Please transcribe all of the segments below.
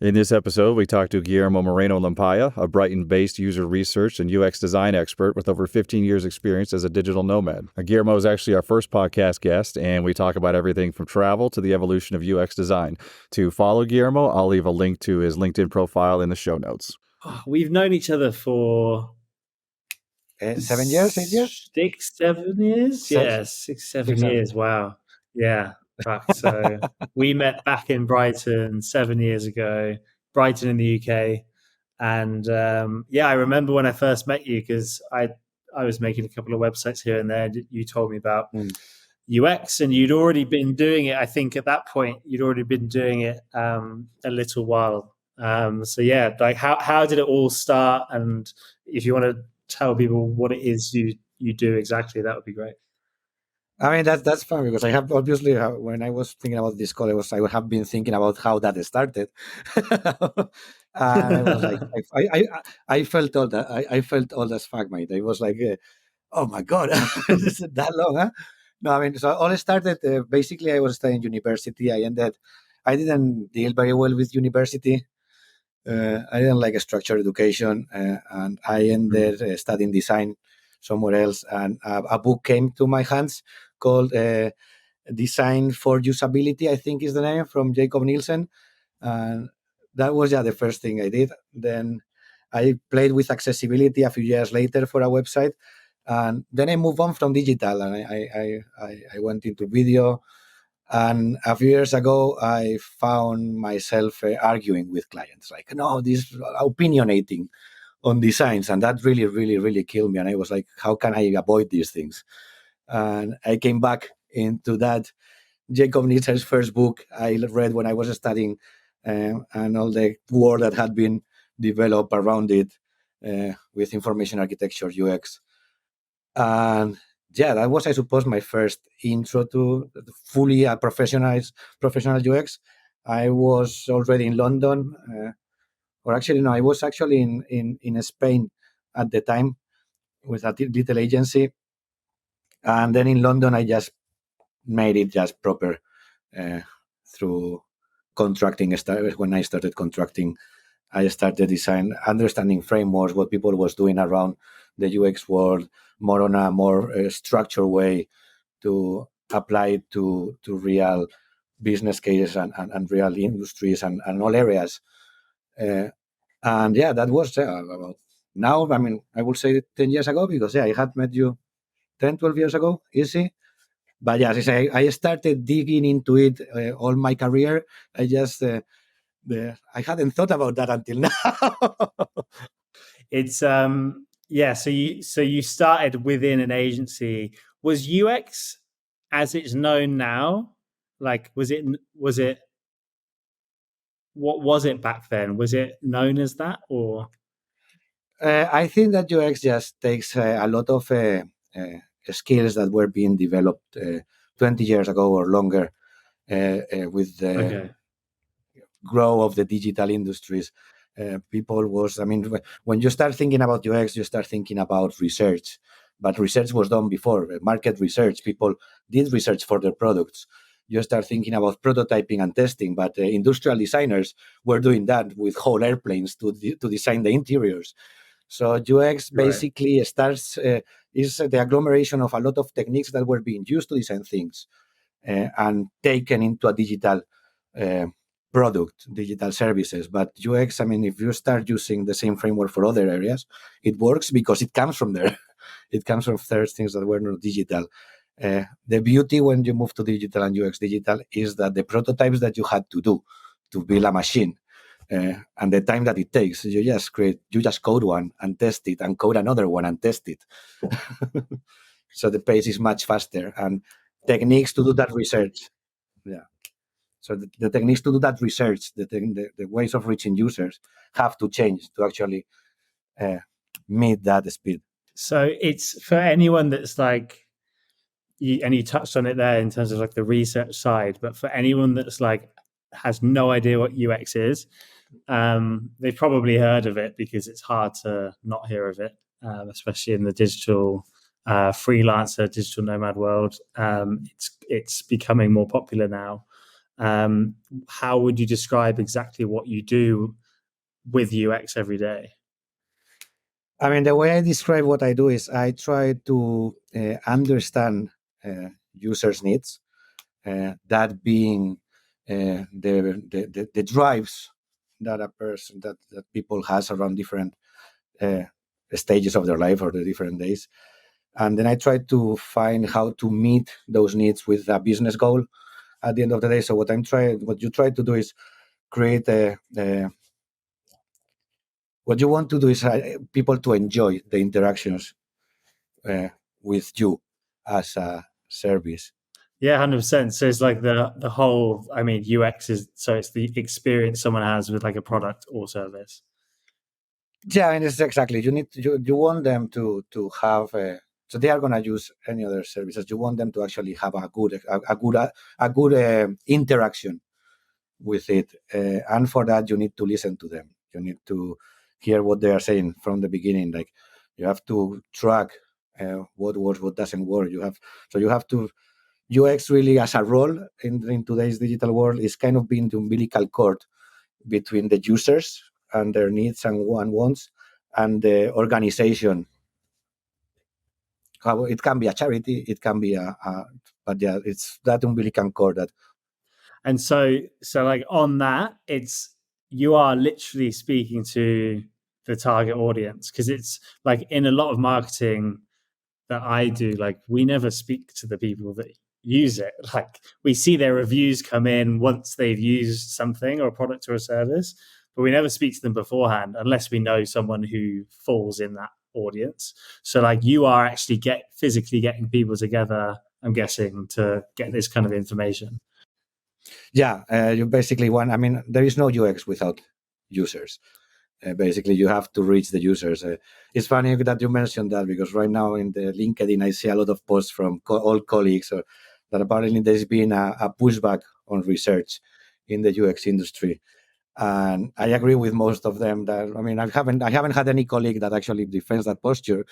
In this episode, we talked to Guillermo Moreno Lampaya, a Brighton-based user research and UX design expert with over 15 years' experience as a digital nomad. Guillermo is actually our first podcast guest, and we talk about everything from travel to the evolution of UX design. To follow Guillermo, I'll leave a link to his LinkedIn profile in the show notes. We've known each other for 7 years, 8 years? 6, 7 years? Yeah, 6, 7 years. Wow. Yeah. Fuck. So we met back in Brighton 7 years ago, Brighton in the UK. And I remember when I first met you because I was making a couple of websites here and there. You told me about UX, and you'd already been doing it. I think at that point, you'd already been doing it a little while. Like how did it all start? And if you want to tell people what it is you do exactly, that would be great. I mean, that's fun because I have obviously, when I was thinking about this call, I have been thinking about how that started. And I was like, I felt all that. I felt all as fuck, mate. I was like, oh my God, is it that long, huh? No, I mean, so all started, basically I was studying university. I didn't deal very well with university. I didn't like structured education, and I ended studying design somewhere else. And a book came to my hands called Design for Usability, I think is the name, from Jacob Nielsen. And that was the first thing I did. Then I played with accessibility a few years later for a website. And then I moved on from digital, and I went into video. And a few years ago, I found myself arguing with clients, like, no, this opinionating on designs. And that really, really, really killed me. And I was like, how can I avoid these things? And I came back into that Jacob Nielsen's first book I read when I was studying, and all the work that had been developed around it with information architecture, UX. And yeah, that was, I suppose, my first intro to fully a professional UX. I was already in London, or actually, no, I was actually in Spain at the time with a little agency. And then in London, I just made it just proper through contracting. When I started contracting, I started understanding frameworks, what people was doing around the UX world, more on a more structured way to apply it to real business cases and real industries and all areas. And yeah, that was about now, I mean, I would say 10 years ago, because I had met you 10, 12 years ago, easy. But yes, I started digging into it all my career. I just, I hadn't thought about that until now. It's so you started within an agency. Was UX as it's known now? Like, was it what was it back then? Was it known as that, or? I think that UX just takes a lot of skills that were being developed 20 years ago or longer with the growth of the digital industries. When you start thinking about UX, you start thinking about research. But research was done before, market research. People did research for their products. You start thinking about prototyping and testing, but industrial designers were doing that with whole airplanes to design the interiors. So UX basically starts, is the agglomeration of a lot of techniques that were being used to design things and taken into a digital product, digital services. But UX, I mean, if you start using the same framework for other areas, it works because it comes from there. It comes from third things that were not digital. The beauty when you move to digital and UX digital is that the prototypes that you had to do to build a machine and the time that it takes, you just code one and test it and code another one and test it. So the pace is much faster, and techniques to do that research. Yeah. So the techniques to do that research, the ways of reaching users have to change to actually meet that speed. So it's for anyone that's like, and you touched on it there in terms of like the research side, but for anyone that's like has no idea what UX is, they've probably heard of it because it's hard to not hear of it, especially in the digital freelancer, digital nomad world. It's becoming more popular now. How would you describe exactly what you do with UX every day? I mean, the way I describe what I do is I try to understand users' needs, that being the drives that a person that people has around different stages of their life or the different days, and then I try to find how to meet those needs with a business goal at the end of the day. So what you try to do is create what you want to do is people to enjoy the interactions with you as a service. Yeah, 100%. So it's like the whole, I mean, UX is, so it's the experience someone has with like a product or service. Yeah, and it's exactly, you want them to have so they are going to use any other services. You want them to actually have a good interaction with it, and for that you need to listen to them. You need to hear what they are saying from the beginning. Like, you have to track what works, what doesn't work. You have to, UX really as a role in today's digital world is kind of being the umbilical cord between the users and their needs and wants and the organization. How it can be a charity, it can be but yeah, it's that umbilical cord that. And so like on that, it's, you are literally speaking to the target audience, because it's like in a lot of marketing that I do, like we never speak to the people that use it. Like we see their reviews come in once they've used something or a product or a service, but we never speak to them beforehand unless we know someone who falls in that audience. So like you are actually physically getting people together, I'm guessing, to get this kind of information. Yeah, you basically want, I mean, there is no UX without users. Basically, you have to reach the users. It's funny that you mentioned that, because right now in the LinkedIn, I see a lot of posts from old colleagues that apparently there's been a pushback on research in the UX industry. And I agree with most of them. That, I mean, I haven't had any colleague that actually defends that posture.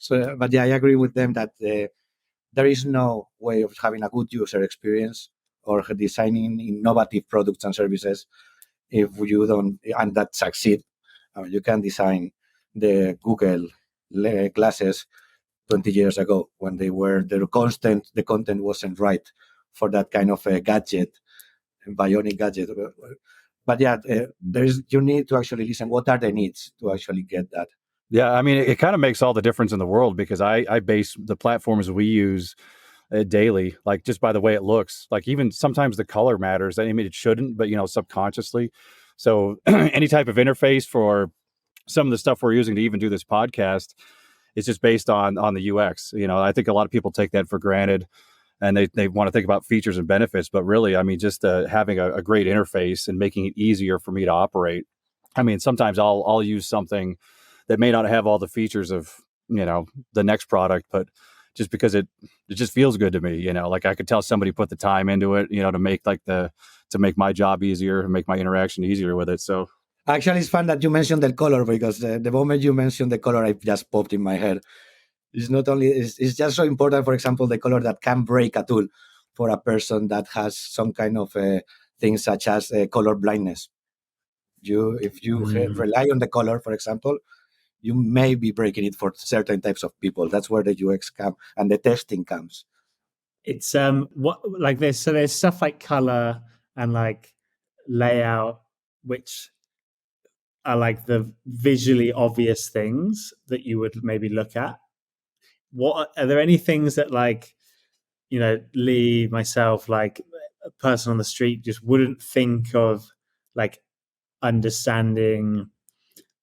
But yeah, I agree with them that there is no way of having a good user experience or designing innovative products and services if you don't, and that succeed. You can design the Google glasses 20 years ago when the content wasn't right for that kind of a gadget, bionic gadget. But yeah, you need to actually listen. What are the needs to actually get that? Yeah, I mean, it kind of makes all the difference in the world, because I base the platforms we use daily, like just by the way it looks. Like even sometimes the color matters. I mean, it shouldn't, but subconsciously. So any type of interface for some of the stuff we're using to even do this podcast is just based on the UX. I think a lot of people take that for granted, and they want to think about features and benefits, but really, I mean, just having a great interface and making it easier for me to operate. I mean, sometimes I'll use something that may not have all the features of the next product, but just because it just feels good to me. Like I could tell somebody put the time into it, to make my job easier and make my interaction easier with it. So actually, it's fun that you mentioned the color, because the moment you mentioned the color, it just popped in my head. It's not only, it's just so important. For example, the color that can break a tool for a person that has some kind of thing such as color blindness. If you rely on the color, for example, you may be breaking it for certain types of people. That's where the UX comes and the testing comes. It's what, like there's stuff like color and like layout, which are like the visually obvious things that you would maybe look at. What are there any things that, like, Lee, myself, like a person on the street just wouldn't think of, like understanding,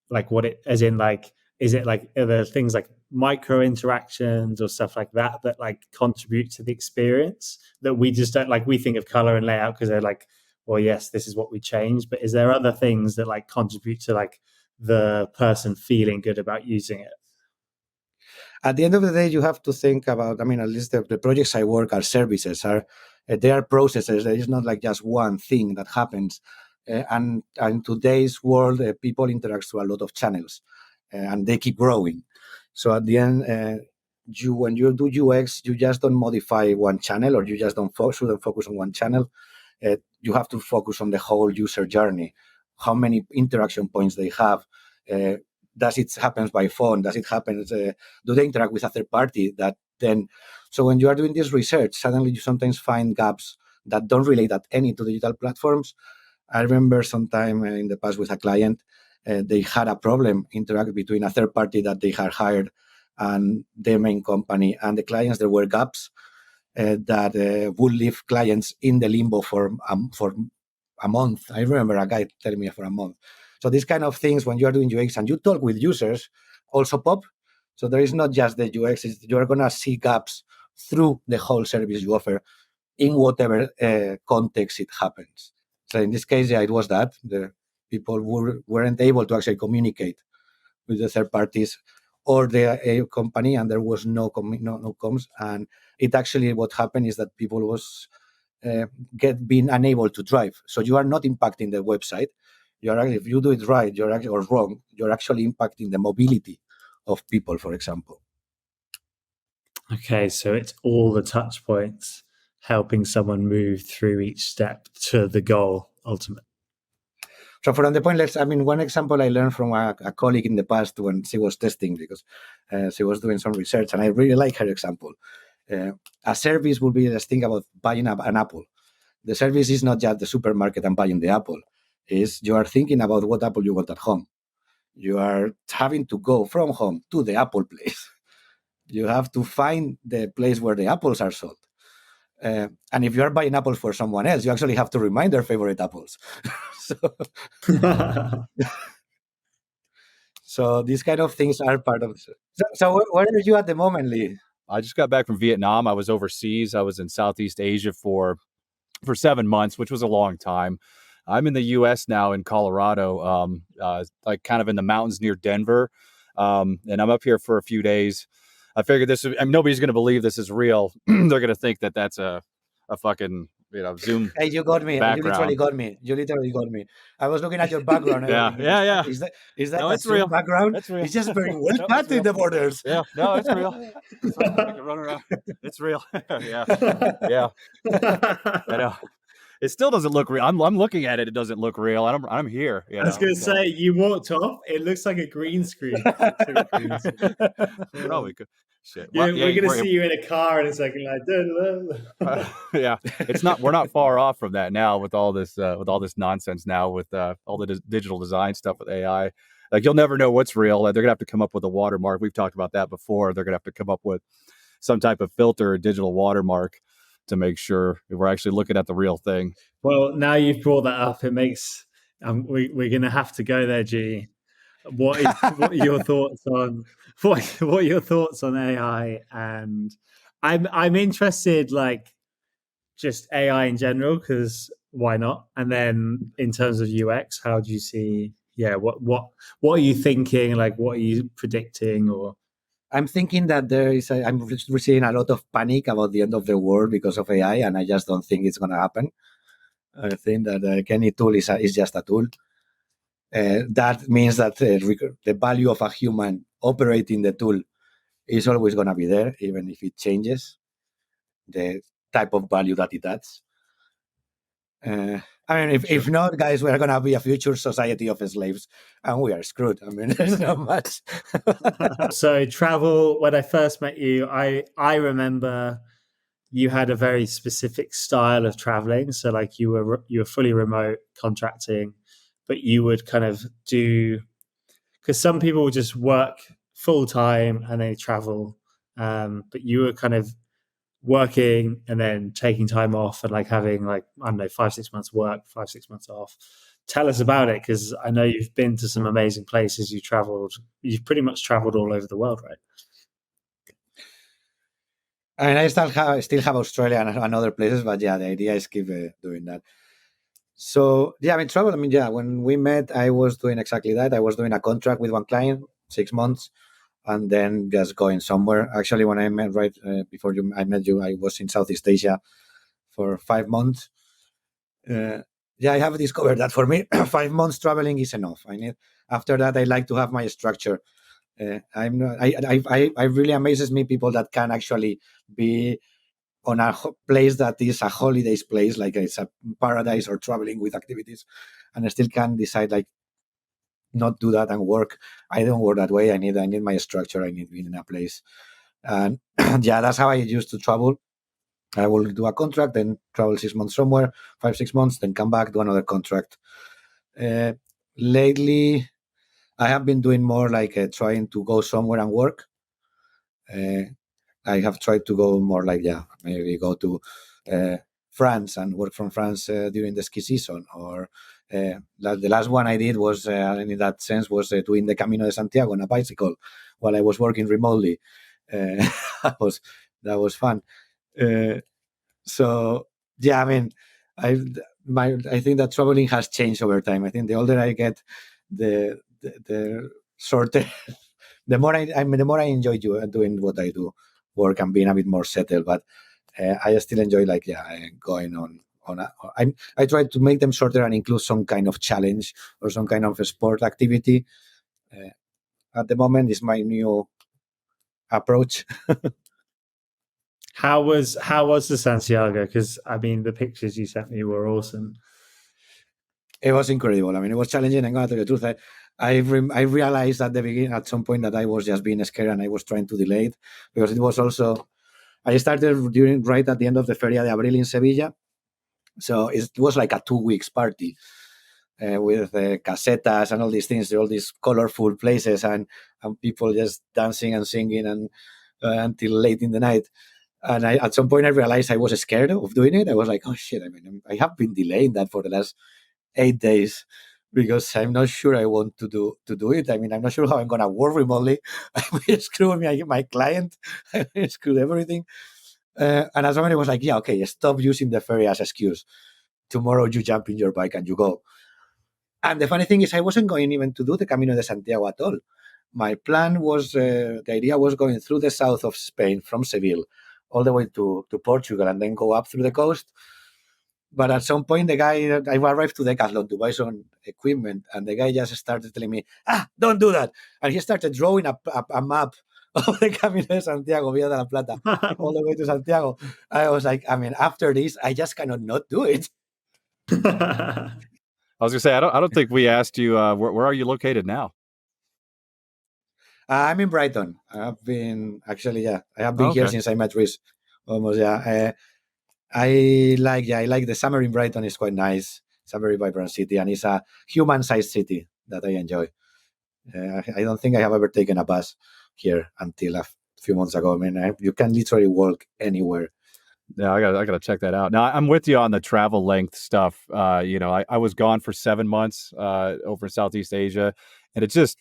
like what it, as in like, is it like, are there things like micro interactions or stuff like that like contribute to the experience that we just don't, like we think of color and layout because they're like, well, yes, this is what we changed, but is there other things that like contribute to like the person feeling good about using it? At the end of the day, you have to think about, I mean, at least the projects I work are services, they are processes. There is not like just one thing that happens. And in today's world, people interact through a lot of channels, and they keep growing. So at the end, when you do UX, you just don't modify one channel, or you just shouldn't focus on one channel. You have to focus on the whole user journey. How many interaction points they have? Does it happen by phone? Does it happen? Do they interact with a third party? So when you are doing this research, suddenly you sometimes find gaps that don't relate at any to digital platforms. I remember sometime in the past with a client, they had a problem interact between a third party that they had hired and their main company and the clients. There were gaps that would leave clients in the limbo for a month. I remember a guy telling me for a month. So these kind of things, when you are doing UX and you talk with users, also pop. So there is not just the UX, you're going to see gaps through the whole service you offer in whatever context it happens. So in this case, it was that. The people weren't able to actually communicate with the third parties or the company, and there was no comms. And it actually, what happened is that people was being unable to drive. So you are not impacting the website. If you do it right, or wrong, you're actually impacting the mobility of people, for example. Okay, so it's all the touch points helping someone move through each step to the goal ultimately. So from the point, one example I learned from a colleague in the past when she was testing, because she was doing some research, and I really like her example. A service would be, let's think about buying an apple. The service is not just the supermarket and buying the apple. You are thinking about what apple you want at home. You are having to go from home to the apple place. You have to find the place where the apples are sold. And if you are buying apples for someone else, you actually have to remind their favorite apples. So these kind of things are part of it. So where are you at the moment, Lee? I just got back from Vietnam. I was overseas. I was in Southeast Asia for 7 months, which was a long time. I'm in the U.S. now in Colorado, like kind of in the mountains near Denver. And I'm up here for a few days. I figured nobody's going to believe this is real. They're going to think that that's a fucking, Zoom. Hey, you got me. Background. You literally got me. I was looking at your background. Yeah. Is that no, a it's Zoom real. background? It's real. It's just very well cut in the borders. Yeah, no, it's real. I can run around. It's real. yeah. I know. It still doesn't look real. I'm looking at it. It doesn't look real. I'm here. I was going to say, you walked off. It looks like a green screen. Probably could. Shit. Well, we're going to see you in a car in a second. Yeah, it's not. We're not far off from that now with all this nonsense now with all the digital design stuff with AI. Like you'll never know what's real. They're gonna have to come up with a watermark. We've talked about that before. They're gonna have to come up with some type of filter or digital watermark to make sure we're actually looking at the real thing. Well, now you've brought that up, it makes we're going to have to go there, G. What are your thoughts on what are your thoughts on AI? And I'm interested, like just AI in general, because why not? And then in terms of UX, how do you see? Yeah, what are you thinking? Like, what are you predicting? Or I'm thinking that I'm receiving a lot of panic about the end of the world because of AI, and I just don't think it's going to happen. I think that any tool is just a tool. That means that the value of a human operating the tool is always going to be there, even if it changes the type of value that it adds. If not, guys, we're going to be a future society of slaves, and we are screwed. There's not much. So travel, when I first met you, I remember you had a very specific style of traveling. So like you were fully remote contracting, but you would kind of because some people would just work full time and they travel, but you were kind of working and then taking time off and like having 5-6 months work, 5-6 months off. Tell us about it, because I know you've been to some amazing places. You've pretty much traveled all over the world, right? I still have Australia and other places, but yeah, the idea is keep doing that. So yeah, travel. When we met, I was doing exactly that. I was doing a contract with one client, 6 months, and then just going somewhere. Actually, when I met before I met you, I was in Southeast Asia for 5 months. I have discovered that for me, 5 months traveling is enough. After that, I like to have my structure. I'm not. I really amazes me people that can actually be on a place that is a holidays place, like it's a paradise or traveling with activities, and I still can decide like not do that and work. I don't work that way. I need my structure. I need to be in a place, and yeah, that's how I used to travel. I will do a contract, then travel 6 months somewhere, 5 6 months, then come back, do another contract. Uh, Lately, I have been doing more like trying to go somewhere and work. Uh, I have tried to go more like, yeah, maybe go to uh, France and work from France during the ski season. Or the last one I did was, in that sense, was doing the Camino de Santiago on a bicycle while I was working remotely. Uh, that was fun. Uh, so yeah, I mean, I I think that traveling has changed over time. I think the older I get, the shorter, the more I enjoy doing what I do, work and being a bit more settled. But I still enjoy like going on. I try to make them shorter and include some kind of challenge or some kind of a sport activity. Uh, at the moment, is my new approach. How was the Santiago? Because I mean, the pictures you sent me were awesome. It was incredible. I mean, it was challenging. I'm gonna tell you the truth. I realized at the beginning, at some point, that I was just being scared and I was trying to delay it because it was also. I started right at the end of the Feria de Abril in Sevilla, so it was like a 2 weeks party with casetas and all these things, all these colorful places and people just dancing and singing and until late in the night. And at some point, I realized I was scared of doing it. I was like, oh shit! I mean, I have been delaying that for the last 8 days because I'm not sure I want to do it. I mean, I'm not sure how I'm gonna work remotely. I may screw my client. I may screw everything. And as somebody was like, yeah, okay, stop using the ferry as excuse. Tomorrow you jump in your bike and you go. And the funny thing is, I wasn't going even to do the Camino de Santiago at all. My plan was, the idea was going through the south of Spain from Seville all the way to Portugal and then go up through the coast. But at some point, I arrived to Decathlon to buy some equipment, and the guy just started telling me, don't do that. And he started drawing a map of the Camino de Santiago, Via de la Plata, all the way to Santiago. I was like, I mean, after this, I just cannot not do it. I was gonna say, I don't think we asked you where are you located now? I'm in Brighton. I have been here since I met Reese. Almost, yeah. I like the summer in Brighton is quite nice. It's a very vibrant city, and it's a human-sized city that I enjoy. I don't think I have ever taken a bus here until a few months ago. I mean, you can literally walk anywhere. Yeah, I gotta check that out. Now, I'm with you on the travel length stuff. I was gone for 7 months over in Southeast Asia, and it just,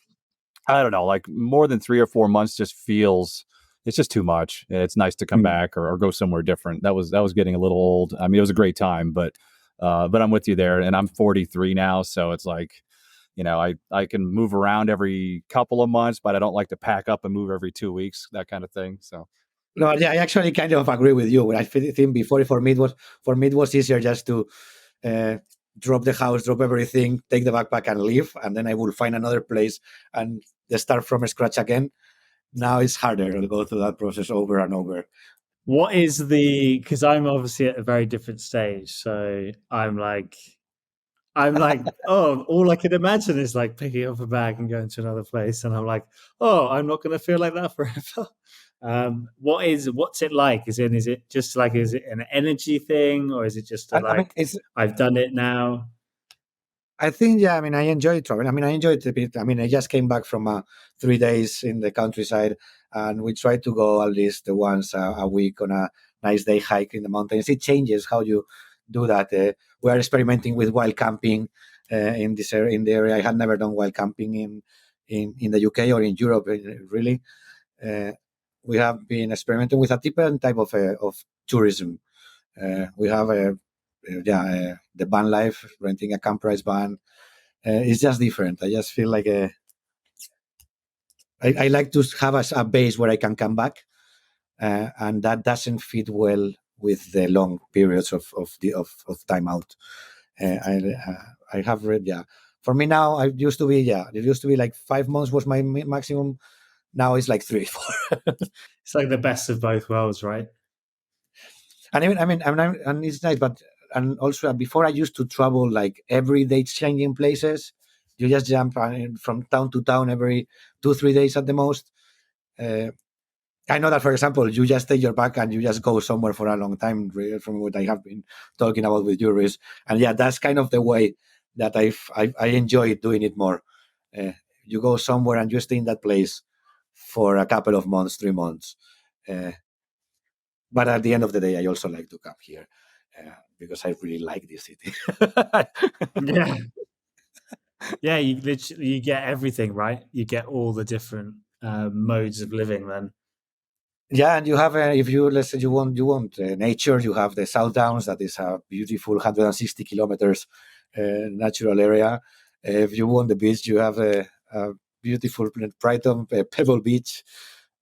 I don't know, like more than 3 or 4 months just feels, it's just too much. It's nice to come back or go somewhere different. That was getting a little old. I mean, it was a great time, but I'm with you there, and I'm 43 now, so it's like, I can move around every couple of months, but I don't like to pack up and move every 2 weeks, that kind of thing. So. No, yeah, I actually kind of agree with you. I think before for me it was easier just to drop the house, drop everything, take the backpack and leave, and then I will find another place and start from scratch again. Now it's harder to go through that process over and over. What is because I'm obviously at a very different stage, so I'm like, oh, all I can imagine is like picking up a bag and going to another place, and I'm like, oh, I'm not going to feel like that forever. What's it like? Is it just like, is it an energy thing, or is it just I've done it now? I think, yeah, I mean, I enjoy traveling. I mean, I enjoyed it a bit. I mean, I just came back from 3 days in the countryside, and we try to go at least once a week on a nice day hike in the mountains. It changes how you do that. We are experimenting with wild camping in the area. I had never done wild camping in the UK or in Europe, really. We have been experimenting with a different type of tourism. We have the van life, renting a camprise van. It's just different. I just feel like I like to have a base where I can come back, and that doesn't fit well with the long periods of time out. I have read, yeah. For me now, it used to be like 5 months was my maximum Now it's like 3, 4. It's like the best of both worlds, right? And even, and it's nice, but and also before I used to travel like every day changing places. You just jump from town to town every 2-3 days at the most. I know that, for example, you just take your bag and you just go somewhere for a long time, from what I have been talking about with Juris. And yeah, that's kind of the way that I enjoy doing it more. You go somewhere and you stay in that place for a couple of months, 3 months. But at the end of the day, I also like to come here because I really like this city. Yeah. Yeah, you get everything, right? You get all the different modes of living then. Yeah, and you have, if you, let's say you want nature, you have the South Downs, that is a beautiful 160 kilometers natural area. If you want the beach, you have a beautiful Brighton Pebble Beach,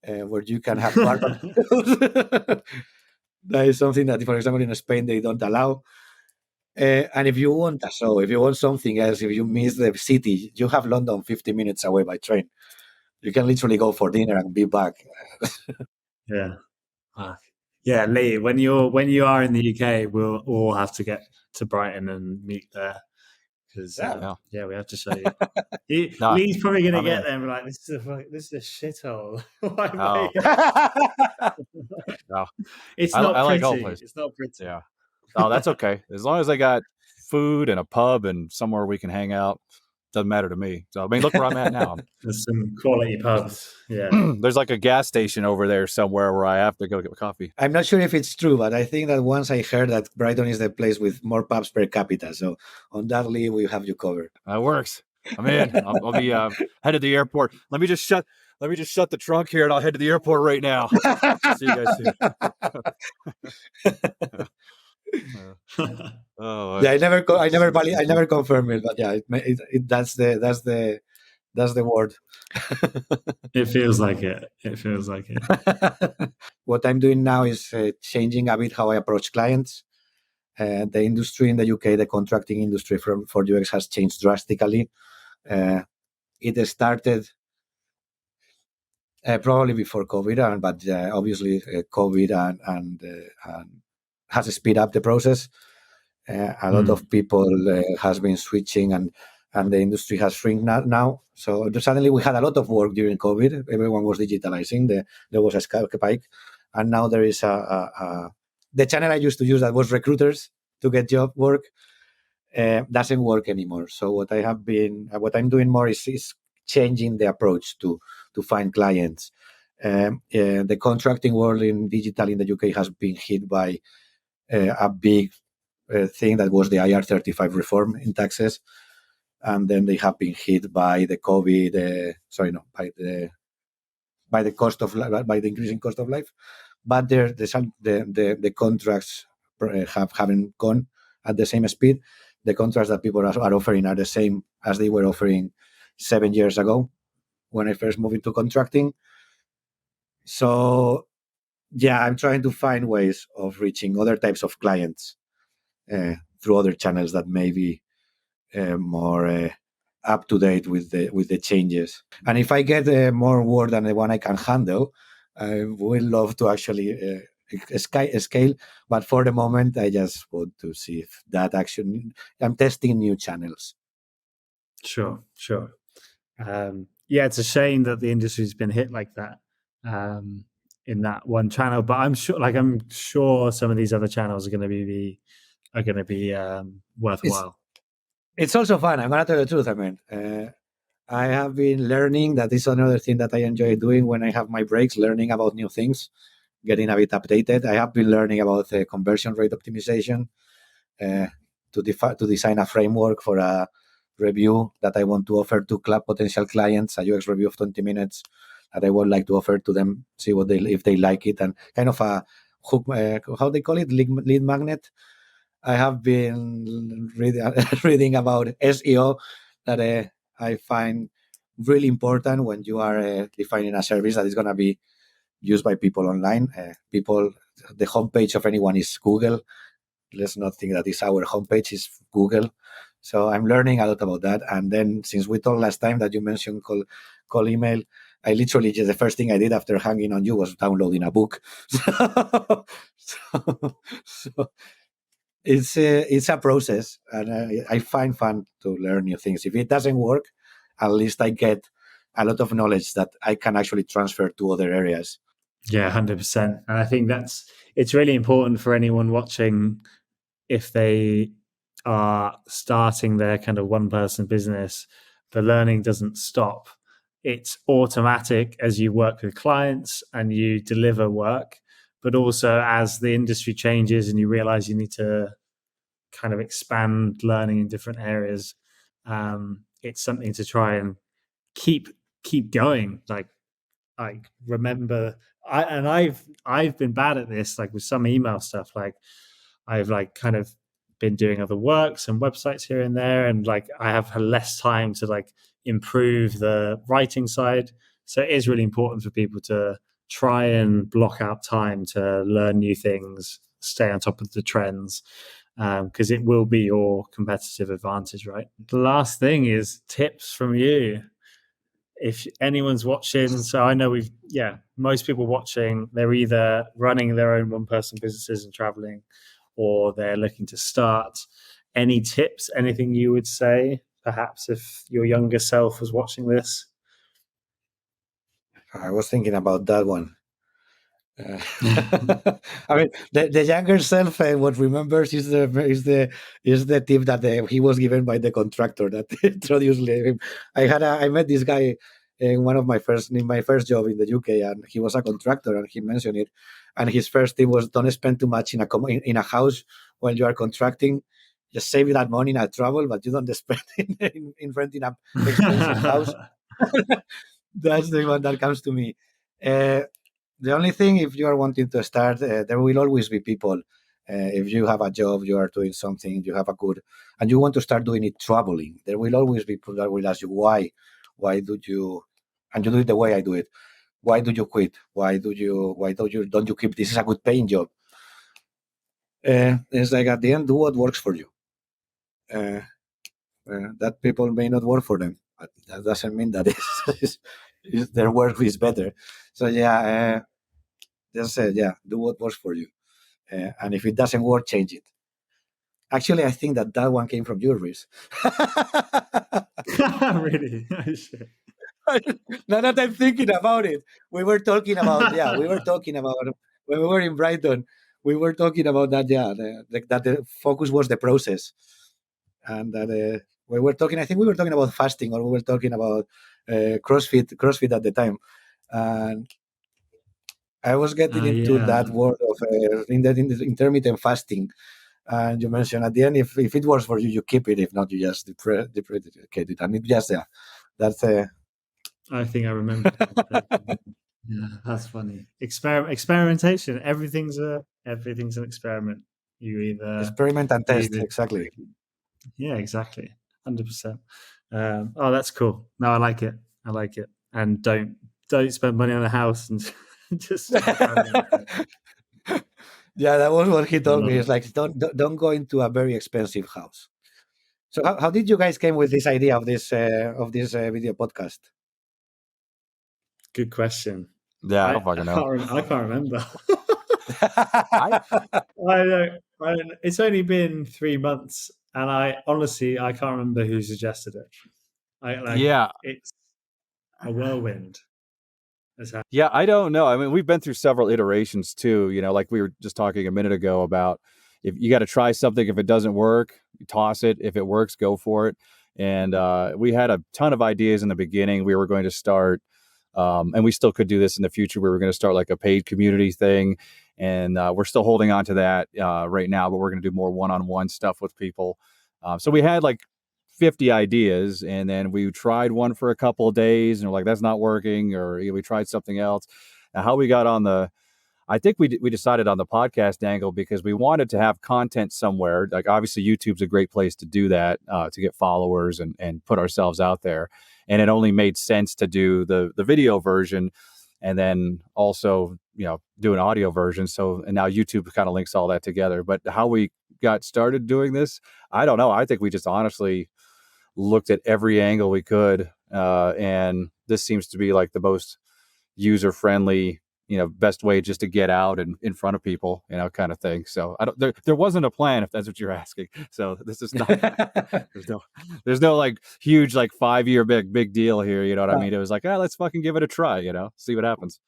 where you can have barbecues. That is something that, for example, in Spain they don't allow. And if you want something else, if you miss the city, you have London 50 minutes away by train. You can literally go for dinner and be back. Yeah. Yeah, Lee, when you are in the UK, we'll all have to get to Brighton and meet there, because we have to show you. Lee's probably going to get there and be like, this is a shithole. No. It's not I pretty. like all places. It's not pretty. Yeah. Oh, that's okay. As long as I got food and a pub and somewhere we can hang out, doesn't matter to me. So I mean, look where I'm at now. There's some quality pubs. Yeah. There's like a gas station over there somewhere where I have to go get coffee. I'm not sure if it's true, but I think that once I heard that Brighton is the place with more pubs per capita. So on that, Lee, we have you covered. That works. I'm in. I'll be headed to the airport. Let me just shut the trunk here, and I'll head to the airport right now. See you guys soon. Yeah, I never confirmed it, but yeah, that's the word. It feels like it. What I'm doing now is changing a bit how I approach clients. The industry in the UK, the contracting industry for UX has changed drastically. It started probably before COVID, but obviously COVID and has speed up the process. A lot of people has been switching, and the industry has shrunk now. So suddenly we had a lot of work during COVID. Everyone was digitalizing. There was a spike, and now there is the channel I used to use, that was recruiters to get job work, doesn't work anymore. So what I'm doing more is changing the approach to find clients. The contracting world in digital in the UK has been hit by a big thing that was the IR35 reform in taxes, and then they have been hit by the COVID. By the cost of by the increasing cost of life, but the contracts haven't gone at the same speed. The contracts that people are offering are the same as they were offering 7 years ago when I first moved into contracting. So yeah, I'm trying to find ways of reaching other types of clients through other channels that may be more up to date with the changes. And if I get more work than the one I can handle, I would love to actually scale. But for the moment, I just want to see if that actually. I'm testing new channels. Sure. Yeah, it's a shame that the industry's been hit like that in that one channel. But I'm sure some of these other channels are going to be worthwhile. It's also fun. I'm going to tell you the truth. I mean, I have been learning. That is another thing that I enjoy doing when I have my breaks, learning about new things, getting a bit updated. I have been learning about conversion rate optimization, to design a framework for a review that I want to offer to potential clients, a UX review of 20 minutes that I would like to offer to them, see if they like it, and kind of a hook, how they call it, lead magnet. I have been reading about SEO that I find really important when you are defining a service that is going to be used by people online. The homepage of anyone is Google. Let's not think that is our homepage, is Google. So I'm learning a lot about that. And then since we talked last time that you mentioned call email, I literally just the first thing I did after hanging on you was downloading a book. So it's a process, and I find fun to learn new things. If it doesn't work, at least I get a lot of knowledge that I can actually transfer to other areas. Yeah, 100%. And I think it's really important for anyone watching, if they are starting their kind of one-person business, the learning doesn't stop. It's automatic as you work with clients and you deliver work, but also as the industry changes and you realize you need to kind of expand learning in different areas, it's something to try and keep going. Like remember, I've been bad at this, like with some email stuff. Like I've like kind of been doing other works and websites here and there, and like I have less time to like improve the writing side. So it is really important for people to try and block out time to learn new things, stay on top of the trends, because it will be your competitive advantage, right? The last thing is tips from you. If anyone's watching, so I know most people watching, they're either running their own one-person businesses and traveling, or they're looking to start. Any tips, anything you would say, perhaps if your younger self was watching this? I was thinking about that one. I mean, the younger self, what remembers is the tip that he was given by the contractor that introduced him. I met this guy in my first job in the UK, and he was a contractor, and he mentioned it. And his first tip was, don't spend too much in a house when you are contracting. Just save that money in a travel, but you don't spend in renting an expensive house. That's the one that comes to me. The only thing, if you are wanting to start, there will always be people. If you have a job, you are doing something, you have a good, and you want to start doing it traveling, there will always be people that will ask you why do you, and you do it the way I do it. Why do you quit? Why don't you keep? This is a good paying job. It's like at the end, do what works for you. That people may not work for them, but that doesn't mean that their work is better. So yeah. Just do what works for you, and if it doesn't work, change it. Actually, I think that one came from you, Reese. Really? Now that I'm thinking about it, we were talking about when we were in Brighton. We were talking about that. Yeah, that the focus was the process, and that we were talking. I think we were talking about fasting, or we were talking about CrossFit at the time, and I was getting into that word of in the intermittent fasting, and you mentioned at the end, if it works for you, you keep it. If not, you just deprecate it, and it just that's. I think I remember. Yeah, that's funny. Experimentation. Everything's an experiment. You either experiment and test. Exactly. Yeah, exactly. 100%. Oh, that's cool. No, I like it. And don't spend money on a house and just. Yeah, that was what he told me. It's like don't go into a very expensive house. So how did you guys came with this idea of this video podcast? Good question. Yeah, I don't fucking know. I can't remember. I don't. It's only been 3 months, and I can't remember who suggested it. It's a whirlwind. Yeah, I don't know. I mean, we've been through several iterations too. You know, like we were just talking a minute ago about, if you got to try something, if it doesn't work, you toss it. If it works, go for it. And we had a ton of ideas in the beginning. We were going to start, and we still could do this in the future. We were going to start like a paid community thing, and we're still holding on to that right now. But we're going to do more one-on-one stuff with people. So we had like 50 ideas, and then we tried one for a couple of days, and we're like, that's not working, or we tried something else. Now, how we got on I think we decided on the podcast angle because we wanted to have content somewhere. Like obviously YouTube's a great place to do that, to get followers and put ourselves out there. And it only made sense to do the video version, and then also, do an audio version. So, and now YouTube kind of links all that together. But how we got started doing this, I don't know. I think we just honestly looked at every angle we could and this seems to be like the most user friendly, best way just to get out and in front of people, kind of thing. So there wasn't a plan, if that's what you're asking. So this is not, there's no like huge, like 5-year big deal here. You know what I mean? It was like, let's fucking give it a try, see what happens.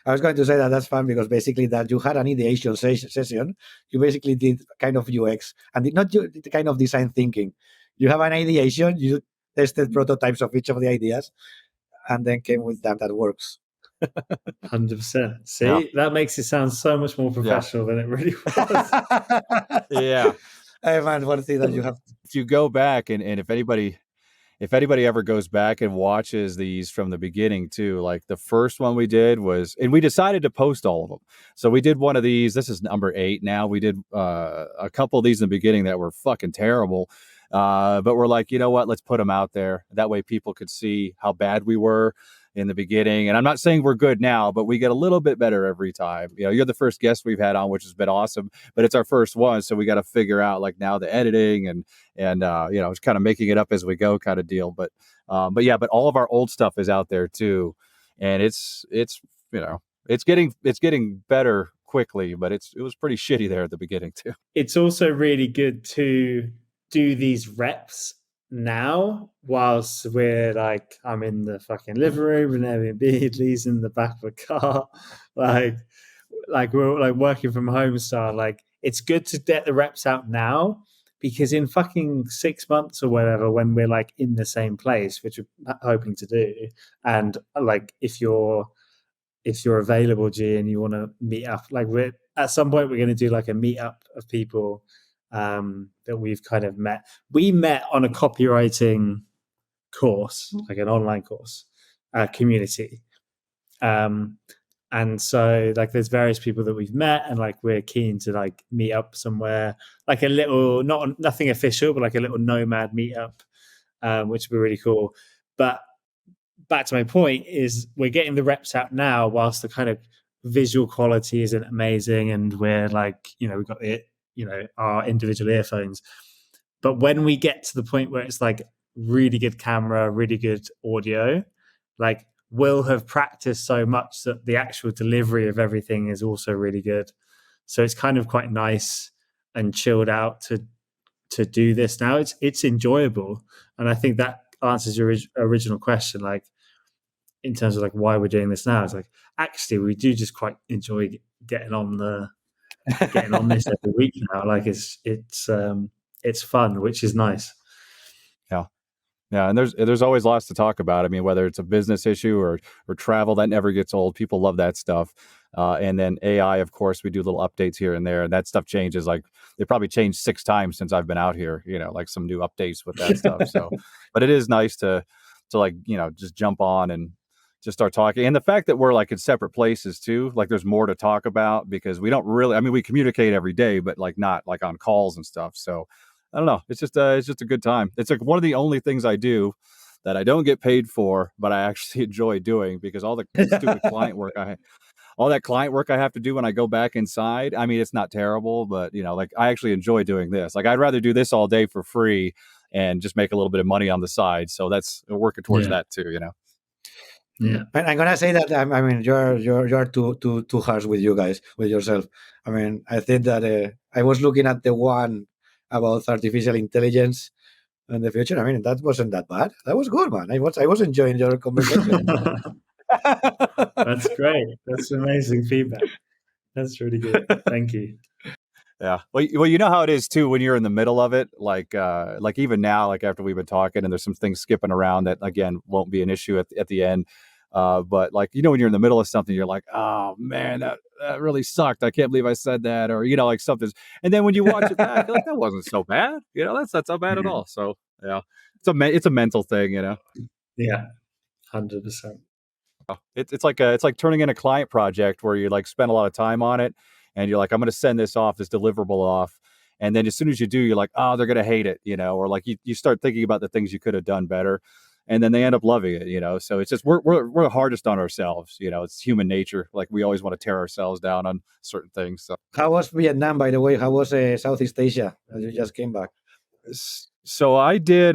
I was going to say that's fun because basically that you had an ideation session. You basically did kind of UX and did not the kind of design thinking. You have an ideation, you tested prototypes of each of the ideas, and then came with that works. 100%. See, that makes it sound so much more professional than it really was. Yeah. Hey man, one thing that you have. If you go back and if anybody ever goes back and watches these from the beginning too, like the first one we did was, and we decided to post all of them. So we did one of these. This is number 8 now. We did a couple of these in the beginning that were fucking terrible. But we're like, you know what? Let's put them out there. That way people could see how bad we were in the beginning. And I'm not saying we're good now, but we get a little bit better every time. You're the first guest we've had on, which has been awesome, but it's our first one. So we got to figure out like now the editing and it's kind of making it up as we go kind of deal. But all of our old stuff is out there too. And it's getting better quickly, but it was pretty shitty there at the beginning too. It's also really good to do these reps now whilst we're like, I'm in the fucking living room and Airbnb, Lee's in the back of a car, like we're like working from home style. Like it's good to get the reps out now, because in fucking 6 months or whatever, when we're like in the same place, which we're hoping to do, and like if you're available, G, and you want to meet up, like we're at some point we're going to do like a meetup of people that we've kind of met. We met on a copywriting course, like an online course, community. And so like there's various people that we've met, and like we're keen to like meet up somewhere, like a little, nothing official, but like a little Nomad meetup, which would be really cool. But back to my point is we're getting the reps out now whilst the kind of visual quality isn't amazing, and we're like, we've got it, our individual earphones. But when we get to the point where it's like really good camera, really good audio, like we'll have practiced so much that the actual delivery of everything is also really good. So it's kind of quite nice and chilled out to do this now. It's enjoyable. And I think that answers your original question, like in terms of like why we're doing this now. It's like, actually we do just quite enjoy getting on this every week now. Like it's fun, which is nice. Yeah, and there's always lots to talk about. I mean, whether it's a business issue or travel, that never gets old. People love that stuff. And then AI, of course, we do little updates here and there, and that stuff changes. Like they probably changed 6 times since I've been out here. Like some new updates with that stuff. So, but it is nice to like just jump on and just start talking. And the fact that we're like in separate places too, like there's more to talk about, because we don't really. I mean, we communicate every day, but like not like on calls and stuff. So. I don't know. It's just a good time. It's like one of the only things I do that I don't get paid for, but I actually enjoy doing, because all the stupid client work all that client work I have to do when I go back inside. I mean, it's not terrible, but like I actually enjoy doing this. Like I'd rather do this all day for free and just make a little bit of money on the side. So that's working towards that too. Yeah, I'm gonna say that I mean you're too harsh with you guys, with yourself. I mean, I think that I was looking at the one about artificial intelligence in the future. I mean, that wasn't that bad. That was good, man. I was enjoying your conversation. That's great. That's amazing feedback. That's really good. Thank you. Yeah. Well, you know how it is too when you're in the middle of it. Like even now, like after we've been talking, and there's some things skipping around that again won't be an issue at the end. But like when you're in the middle of something, you're like, oh man, that really sucked. I can't believe I said that, or like something. And then when you watch it back, you're like, that wasn't so bad. That's not bad at all. So yeah, it's a mental thing. Yeah, 100%. It's like turning in a client project where you like spend a lot of time on it, and you're like, I'm going to send this deliverable off. And then as soon as you do, you're like, oh, they're going to hate it, or like you start thinking about the things you could have done better. And then they end up loving it, So it's just we're hardest on ourselves, It's human nature. Like we always want to tear ourselves down on certain things. So. How was Vietnam, by the way? How was Southeast Asia as you just came back? So I did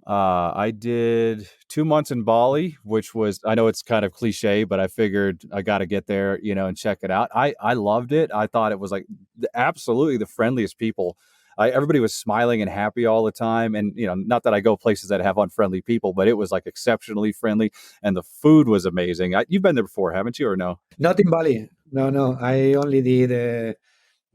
I did 2 months in Bali, which was, I know it's kind of cliche, but I figured I got to get there, and check it out. I loved it. I thought it was like absolutely the friendliest people. Everybody was smiling and happy all the time. And, not that I go places that have unfriendly people, but it was like exceptionally friendly. And the food was amazing. You've been there before, haven't you, or no? Not in Bali. No. I only did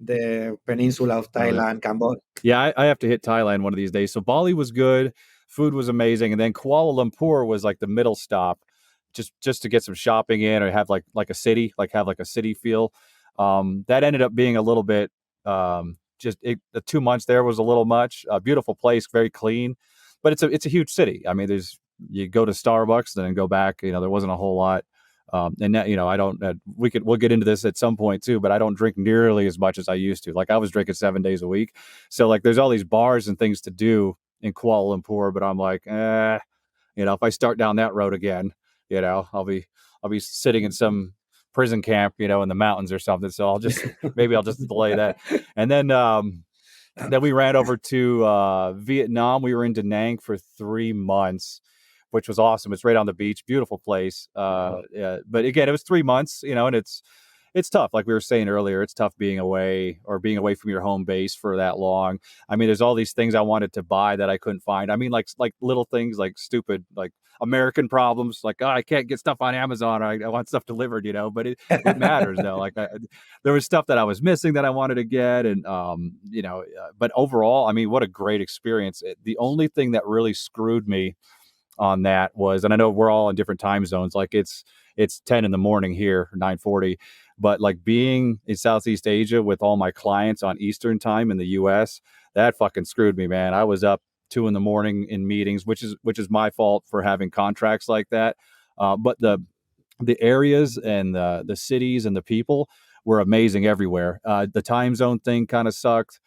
the peninsula of Thailand, Cambodia. Yeah, I have to hit Thailand one of these days. So Bali was good. Food was amazing. And then Kuala Lumpur was like the middle stop just to get some shopping in or have like a city, have like a city feel. That ended up being a little bit, the 2 months there was a little much. A beautiful place, very clean, but it's a huge city. I mean, you go to Starbucks, then go back, there wasn't a whole lot. And that, I don't, we'll get into this at some point too, but I don't drink nearly as much as I used to. Like I was drinking 7 days a week. So like, there's all these bars and things to do in Kuala Lumpur, but I'm like, if I start down that road again, I'll be sitting in some prison camp, in the mountains or something. So I'll just delay that. And then we ran over to Vietnam. We were in Da Nang for 3 months, which was awesome. It's right on the beach, beautiful place. Yeah, but again, it was 3 months, and it's tough. Like we were saying earlier, it's tough being away from your home base for that long. I mean, there's all these things I wanted to buy that I couldn't find. I mean, like little things, like stupid, like American problems, like, I can't get stuff on Amazon. I want stuff delivered, but it matters though. Like there was stuff that I was missing that I wanted to get. And, but overall, I mean, what a great experience. The only thing that really screwed me on that was, and I know we're all in different time zones, like it's 10 in the morning here, 9:40, but like being in Southeast Asia with all my clients on Eastern time in the US, that fucking screwed me, man. I was up 2 in the morning in meetings, which is my fault for having contracts like that. But the areas and the cities and the people were amazing everywhere. The time zone thing kind of sucked.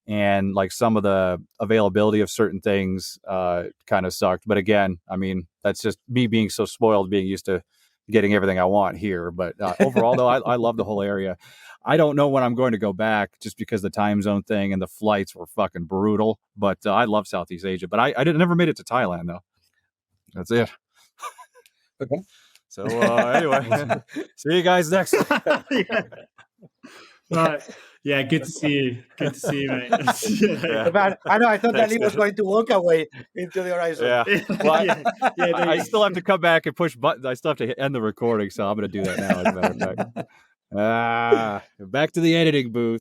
And like some of the availability of certain things kind of sucked. But again, I mean, that's just me being so spoiled, being used to getting everything I want here. But overall, though, I love the whole area. I don't know when I'm going to go back just because the time zone thing and the flights were fucking brutal. But I love Southeast Asia. But I never made it to Thailand, though. That's it. Okay. So anyway, see you guys next time. Yeah. Right. Yeah, good to see you. Good to see you, mate. Yeah. Man, I know. I thought that he was going to walk away into the horizon. Yeah. Well, I still have to come back and push buttons. I still have to end the recording, so I'm going to do that now, as a matter of fact. Back to the editing booth.